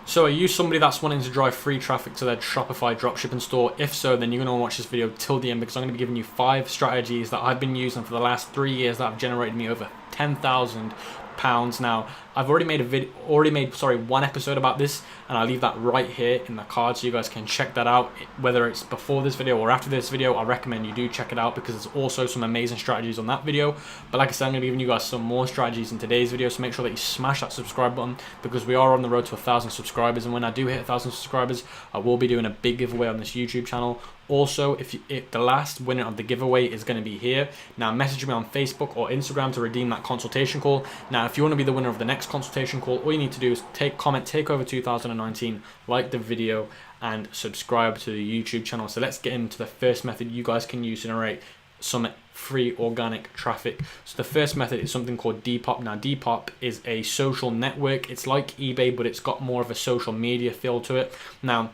So are you somebody that's wanting to drive free traffic to their Shopify dropshipping store? If so, then you're going to want to watch this video till the end, because I'm going to be giving you 5 strategies that I've been using for the last 3 years that have generated me over £10,000. Now, I've already made one episode about this, and I'll leave that right here in the card so you guys can check that out. Whether it's before this video or after this video, I recommend you do check it out, because there's also some amazing strategies on that video. But like I said, I'm going to be giving you guys some more strategies in today's video, so make sure that you smash that subscribe button, because we are on the road to 1,000 subscribers, and when I do hit 1,000 subscribers, I will be doing a big giveaway on this YouTube channel. Also, if the last winner of the giveaway is going to be here. Now, message me on Facebook or Instagram to redeem that consultation call. Now, if you want to be the winner of the next consultation call, all you need to do is comment takeover 2019, like the video, and subscribe to the YouTube channel. So let's get into the first method you guys can use to generate some free organic traffic. So the first method is something called Depop. Now, Depop is a social network. It's like eBay, but it's got more of a social media feel to it. Now,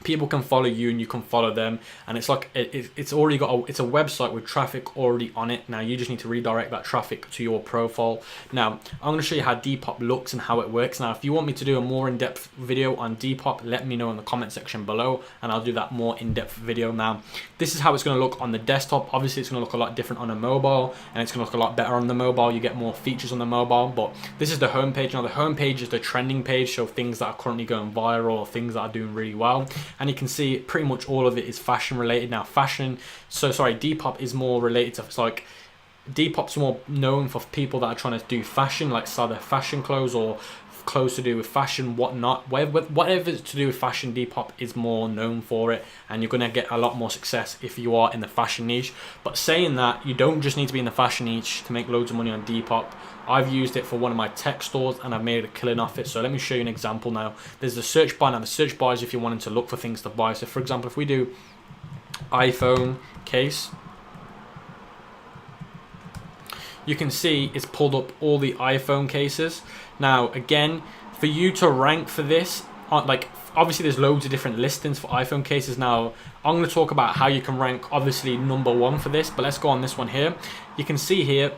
people can follow you and you can follow them, and it's like it's already got it's a website with traffic already on it. Now you just need to redirect that traffic to your profile. Now I'm going to show you how Depop looks and how it works. Now if you want me to do a more in-depth video on Depop, let me know in the comment section below and I'll do that more in-depth video. Now this is how it's going to look on the desktop. Obviously it's going to look a lot different on a mobile, and it's going to look a lot better on the mobile. You get more features on the mobile, but this is the home page. Now the home page is the trending page, so things that are currently going viral or things that are doing really well. And you can see pretty much all of it is fashion related. Now Depop is more related to, it's like Depop's more known for people that are trying to do fashion, like sell their fashion clothes or clothes to do with fashion, whatnot. Whatever is to do with fashion, Depop is more known for it, and you're going to get a lot more success if you are in the fashion niche. But saying that, you don't just need to be in the fashion niche to make loads of money on Depop. I've used it for one of my tech stores and I've made a killing off it. So let me show you an example now. There's the search bar. Now the search bar is if you're wanting to look for things to buy. So for example, if we do iPhone case, you can see it's pulled up all the iPhone cases. Now again, for you to rank for this, like obviously there's loads of different listings for iPhone cases. Now I'm going to talk about how you can rank obviously #1 for this, but let's go on this one here. You can see here,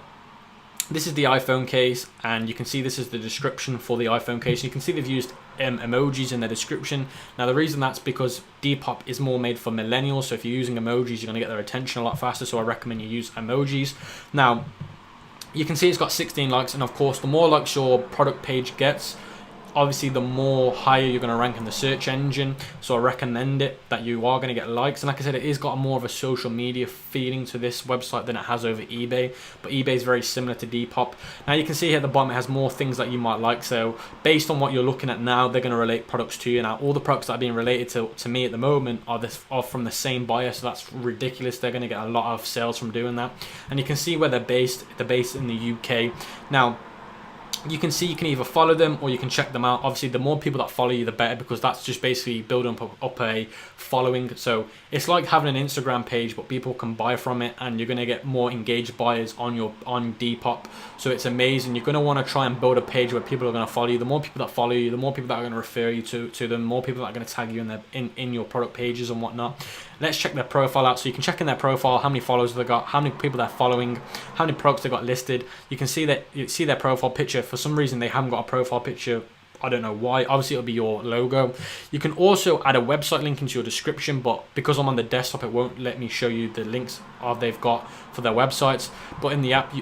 this is the iPhone case, and you can see this is the description for the iPhone case. You can see they've used emojis in their description. Now the reason that's because Depop is more made for millennials, so if you're using emojis, you're going to get their attention a lot faster, so I recommend you use emojis. Now you can see it's got 16 likes, and of course the more likes your product page gets, obviously the more higher you're going to rank in the search engine. So I recommend it that you are going to get likes. And like I said, it is got more of a social media feeling to this website than it has over eBay, but eBay is very similar to Depop. Now you can see here at the bottom it has more things that you might like, so based on what you're looking at now, they're going to relate products to you. Now all the products that are being related to me at the moment are from the same buyer, so that's ridiculous. They're going to get a lot of sales from doing that. And you can see where they're based in the UK. Now you can see you can either follow them or you can check them out. Obviously the more people that follow you, the better, because that's just basically building up a following. So it's like having an Instagram page, but people can buy from it, and you're going to get more engaged buyers on Depop. So it's amazing. You're going to want to try and build a page where people are going to follow you. The more people that follow you, the more people that are going to refer you to them, more people that are going to tag you in your product pages and whatnot. Let's check their profile out. So you can check in their profile how many followers they got, how many people they're following, how many products they got listed. You can see that their profile picture. For some reason they haven't got a profile picture. I don't know why. Obviously it'll be your logo. You can also add a website link into your description, but because I'm on the desktop, it won't let me show you the links they've got for their websites. But in the app,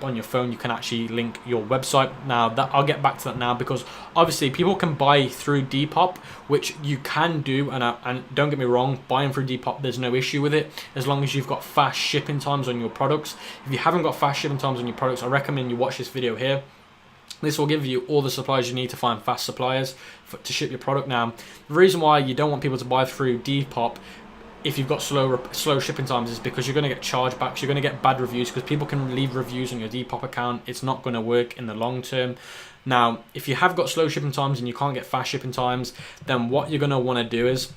on your phone, you can actually link your website. Now that I'll get back to that now, because obviously people can buy through Depop, which you can do, and don't get me wrong, buying through Depop, there's no issue with it as long as you've got fast shipping times on your products. If you haven't got fast shipping times on your products, I recommend you watch this video here. This will give you all the suppliers you need to find fast suppliers to ship your product. Now, the reason why you don't want people to buy through Depop if you've got slow shipping times is because you're going to get chargebacks, you're going to get bad reviews, because people can leave reviews on your Depop account. It's not going to work in the long term. Now, if you have got slow shipping times and you can't get fast shipping times, then what you're going to want to do is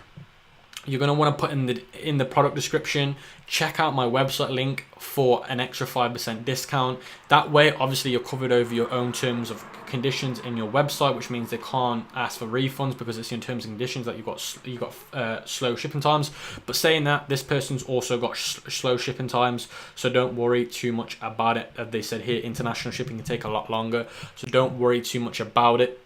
you're going to want to put in the product description, check out my website link for an extra 5% discount. That way, obviously, you're covered over your own terms of conditions in your website, which means they can't ask for refunds because it's in terms and conditions that you've got slow shipping times. But saying that, this person's also got slow shipping times, so don't worry too much about it. As they said here, international shipping can take a lot longer, so don't worry too much about it.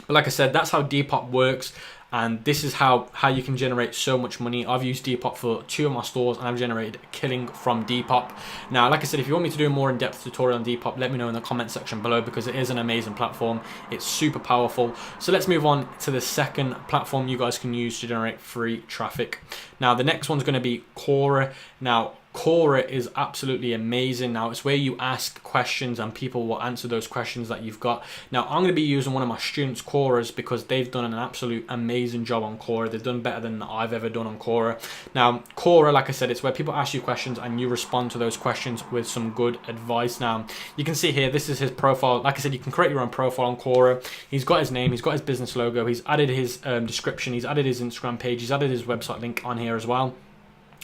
But like I said, that's how Depop works. And this is how you can generate so much money. I've used Depop for 2 of my stores and I've generated a killing from Depop. Now, like I said, if you want me to do a more in-depth tutorial on Depop, let me know in the comment section below, because it is an amazing platform. It's super powerful. So let's move on to the second platform you guys can use to generate free traffic. Now, the next one's going to be Quora. Now, Quora is absolutely amazing. Now, it's where you ask questions and people will answer those questions that you've got. Now, I'm going to be using one of my students' Quoras because they've done an absolute amazing job on Quora. They've done better than I've ever done on Quora. Now, Quora, like I said, it's where people ask you questions and you respond to those questions with some good advice. Now, you can see here, this is his profile. Like I said, you can create your own profile on Quora. He's got his name, he's got his business logo, he's added his description, he's added his Instagram page, he's added his website link on here as well,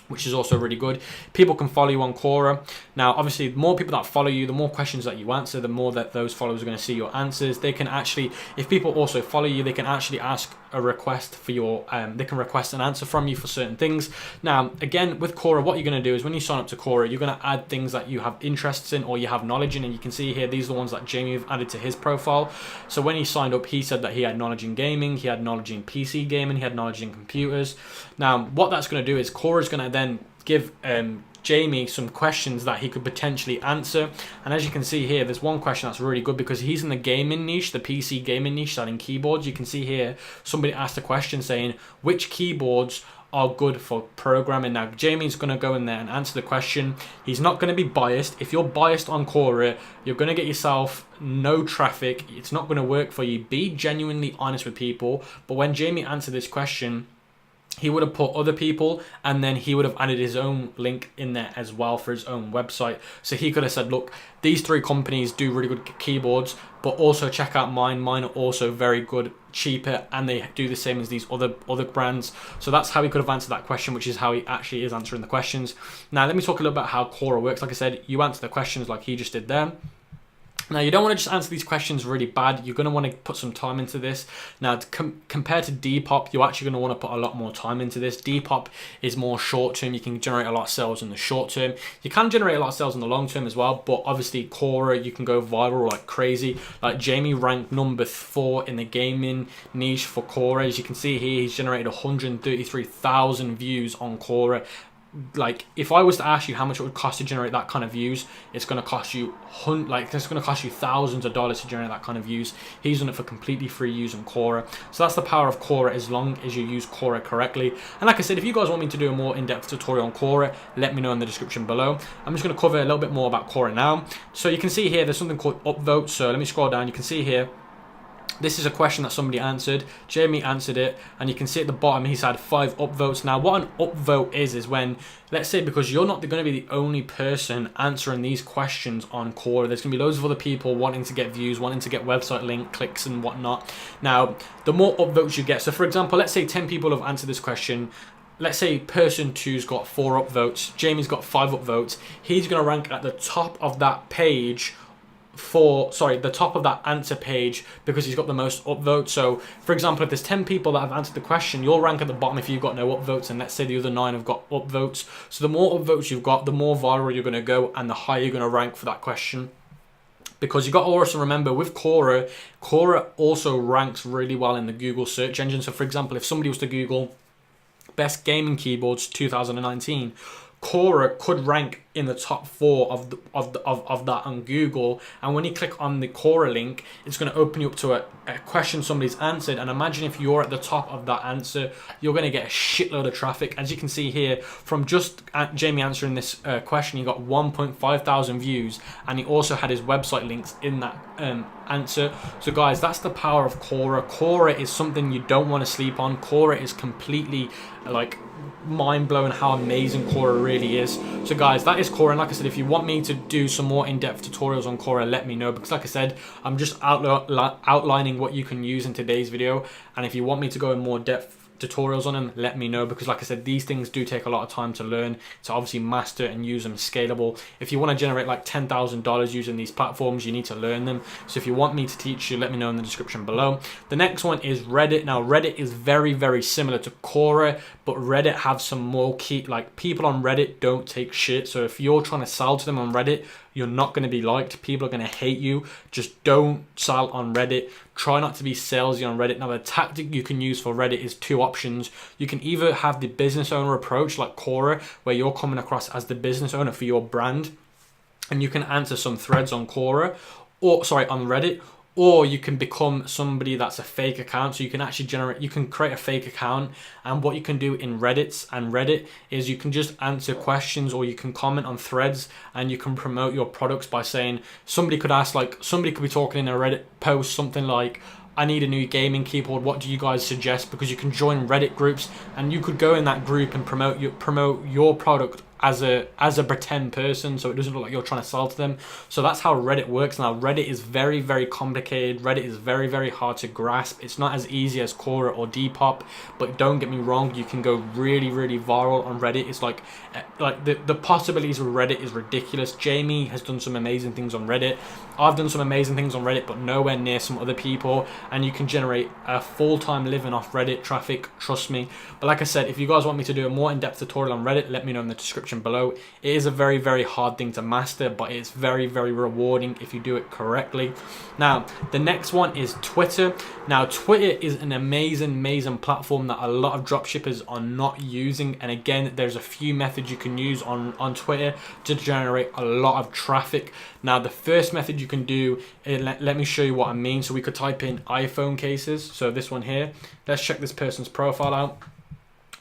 which is also really good. People can follow you on Quora. Now, obviously, the more people that follow you, the more questions that you answer, the more that those followers are going to see your answers. They can actually, if people also follow you, they can actually ask a request for your, they can request an answer from you for certain things. Now, again, with Quora, what you're going to do is when you sign up to Quora, you're going to add things that you have interests in or you have knowledge in. And you can see here, these are the ones that Jamie have added to his profile. So when he signed up, he said that he had knowledge in gaming, he had knowledge in PC gaming, he had knowledge in computers. Now, what that's going to do is Quora is going to then give Jamie some questions that he could potentially answer. And as you can see here, there's one question that's really good because he's in the gaming niche, the PC gaming niche, selling keyboards. You can see here, somebody asked a question saying, which keyboards are good for programming? Now, Jamie's going to go in there and answer the question. He's not going to be biased. If you're biased on Quora, you're going to get yourself no traffic. It's not going to work for you. Be genuinely honest with people. But when Jamie answered this question, he would have put other people and then he would have added his own link in there as well for his own website. So he could have said, look, these 3 companies do really good keyboards, but also check out mine. Mine are also very good, cheaper, and they do the same as these other brands. So that's how he could have answered that question, which is how he actually is answering the questions. Now, let me talk a little about how Quora works. Like I said, you answer the questions like he just did there. Now, you don't want to just answer these questions really bad. You're going to want to put some time into this. Now, compared to Depop, you're actually going to want to put a lot more time into this. Depop is more short term. You can generate a lot of sales in the short term. You can generate a lot of sales in the long term as well. But obviously, Quora, you can go viral like crazy. Like Jamie ranked number 4 in the gaming niche for Quora. As you can see here, he's generated 133,000 views on Quora. Like, if I was to ask you how much it would cost to generate that kind of views, it's going to cost you thousands of dollars to generate that kind of views. He's done it for completely free using Quora. So that's the power of Quora, as long as you use Quora correctly. And like I said, if you guys want me to do a more in-depth tutorial on Quora, let me know in the description below. I'm just going to cover a little bit more about Quora now. So you can see here, there's something called upvote. So let me scroll down. You can see here, this is a question that somebody answered. Jamie answered it, and you can see at the bottom he's had 5 upvotes. Now, what an upvote is when, let's say, because you're not going to be the only person answering these questions on Quora, there's going to be loads of other people wanting to get views, wanting to get website link clicks and whatnot. Now, the more upvotes you get, so for example, let's say 10 people have answered this question. Let's say person 2's got 4 upvotes, Jamie's got 5 upvotes. He's going to rank at the top of that page the top of that answer page because he's got the most upvotes. So for example, if there's 10 people that have answered the question, you'll rank at the bottom if you've got no upvotes, and let's say the other 9 have got upvotes. So the more upvotes you've got, the more viral you're going to go and the higher you're going to rank for that question. Because you've got to also remember, with Quora also ranks really well in the Google search engine. So for example, if somebody was to Google best gaming keyboards 2019, Quora could rank in the top 4 of that on Google. And when you click on the Quora link, it's going to open you up to a question somebody's answered. And imagine if you're at the top of that answer, you're going to get a shitload of traffic. As you can see here, from just Jamie answering this question, he got 1.5 thousand views, and he also had his website links in that answer. So guys, that's the power of Quora. Quora is something you don't want to sleep on. Quora is completely like mind-blowing how amazing Quora really is. So guys, that is Quora. And like I said, if you want me to do some more in-depth tutorials on Quora, let me know, because like I said, I'm just outlining what you can use in today's video. And if you want me to go in more depth tutorials on them, let me know, because like I said, these things do take a lot of time to learn, to obviously master and use them scalable. If you want to generate like $10,000 using these platforms, you need to learn them. So if you want me to teach you, let me know in the description below. The next one is Reddit. Now Reddit is very, very similar to Quora, but Reddit have some more key, like people on Reddit don't take shit. So if you're trying to sell to them on Reddit, You're not going to be liked. People are going to hate you. Just don't sell on Reddit. Try not to be salesy on Reddit. Now, the tactic you can use for Reddit is two options. You can either have the business owner approach like Cora, where you're coming across as the business owner for your brand, and you can answer some threads on Quora, on Reddit, or you can become somebody that's a fake account. So you can actually you can create a fake account, and what you can do in Reddit is you can just answer questions, or you can comment on threads, and you can promote your products by saying, somebody could be talking in a Reddit post something like, I need a new gaming keyboard, what do you guys suggest? Because you can join Reddit groups, and you could go in that group and promote your product as a pretend person, so it doesn't look like you're trying to sell to them. So that's how Reddit works. Now, Reddit is very, very complicated. Reddit is very, very hard to grasp. It's not as easy as Quora or Depop, but don't get me wrong, you can go really, really viral on Reddit. It's like the possibilities of Reddit is ridiculous. Jamie has done some amazing things on Reddit. I've done some amazing things on Reddit, but nowhere near some other people, and you can generate a full-time living off Reddit traffic, trust me. But like I said, if you guys want me to do a more in-depth tutorial on Reddit, let me know in the description below. It is a very, very hard thing to master, but it's very, very rewarding if you do it correctly. Now, the next one is Twitter. Now, Twitter is an amazing platform that a lot of dropshippers are not using, and again, there's a few methods you can use on Twitter to generate a lot of traffic. Now, the first method you can do, let me show you what I mean. So we could type in iPhone cases, so this one here. Let's check this person's profile out.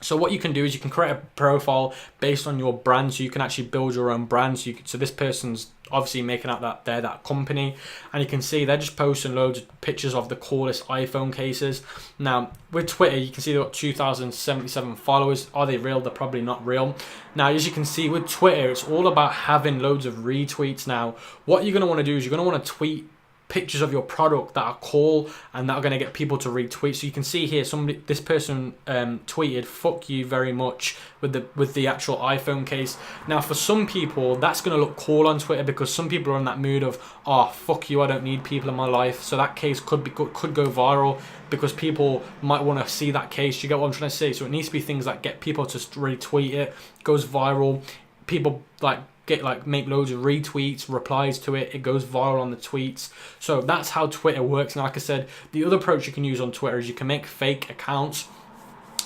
So what you can do is you can create a profile based on your brand, so you can actually build your own brand. So this person's obviously making out that they're that company, and you can see they're just posting loads of pictures of the coolest iPhone cases. Now, with Twitter, you can see they've got 2,077 followers. Are they real? They're probably not real. Now, as you can see with Twitter, it's all about having loads of retweets. Now, what you're going to want to do is you're going to want to tweet pictures of your product that are cool and that are going to get people to retweet. So you can see here, this person tweeted, "Fuck you very much," with the actual iPhone case. Now, for some people, that's going to look cool on Twitter, because some people are in that mood of, oh, fuck you, I don't need people in my life. So that case could go viral, because people might want to see that case. You get what I'm trying to say? So it needs to be things that get people to retweet it, goes viral. People make loads of retweets, replies to it, it goes viral on the tweets. So that's how Twitter works. And like I said, the other approach you can use on Twitter is you can make fake accounts.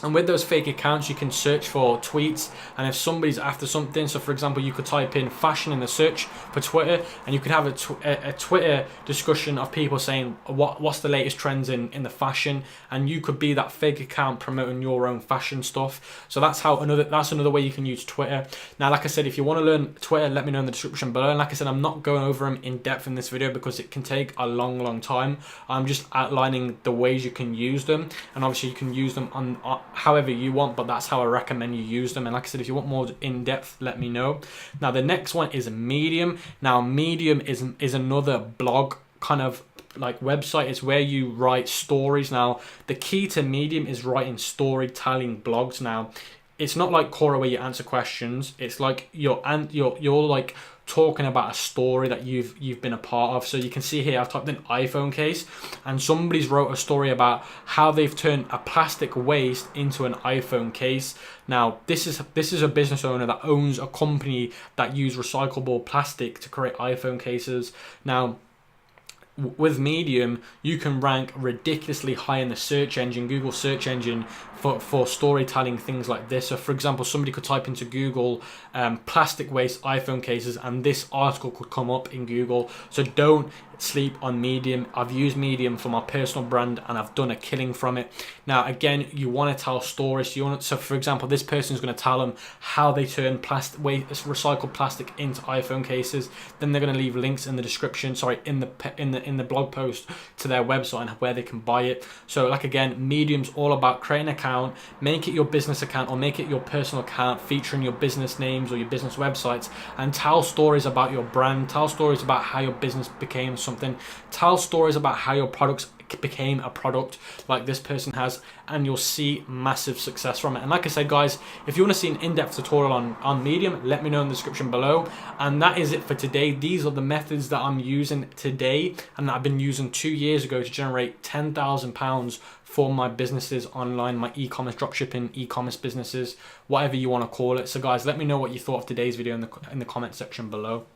And with those fake accounts, you can search for tweets, and if somebody's after something, so for example, you could type in fashion in the search for Twitter, and you could have a Twitter discussion of people saying what's the latest trends in the fashion, and you could be that fake account promoting your own fashion stuff. So that's another way you can use Twitter. Now, like I said, if you want to learn Twitter, let me know in the description below. And like I said, I'm not going over them in depth in this video because it can take a long time. I'm just outlining the ways you can use them, and obviously you can use them on however you want, but that's how I recommend you use them. And like I said, if you want more in depth, let me know. Now, the next one is Medium. Now, Medium is another blog kind of like website. It's where you write stories. Now, the key to Medium is writing storytelling blogs. Now, it's not like Cora where you answer questions. It's like you're like talking about a story that you've been a part of. So you can see here, I've typed in iPhone case, and somebody's wrote a story about how they've turned a plastic waste into an iPhone case. Now, this is a business owner that owns a company that use recyclable plastic to create iPhone cases. Now, with Medium, you can rank ridiculously high in the search engine, Google search engine, for storytelling things like this. So for example, somebody could type into Google plastic waste iPhone cases, and this article could come up in Google. So don't sleep on Medium. I've used Medium for my personal brand, and I've done a killing from it. Now, again, you want to tell stories. So for example, this person is going to tell them how they turn recycled plastic into iPhone cases. Then they're going to leave links in the description, in the blog post to their website and where they can buy it. So like, again, Medium's all about creating an account, make it your business account or make it your personal account, featuring your business names or your business websites, and tell stories about your brand, tell stories about how your business became something, tell stories about how your products became a product like this person has, and you'll see massive success from it. And like I said, guys, if you want to see an in-depth tutorial on Medium, let me know in the description below. And that is it for today. These are the methods that I'm using today and that I've been using 2 years ago to generate £10,000 for my businesses online, my e-commerce, dropshipping, e-commerce businesses, whatever you want to call it. So guys, let me know what you thought of today's video in the comment section below.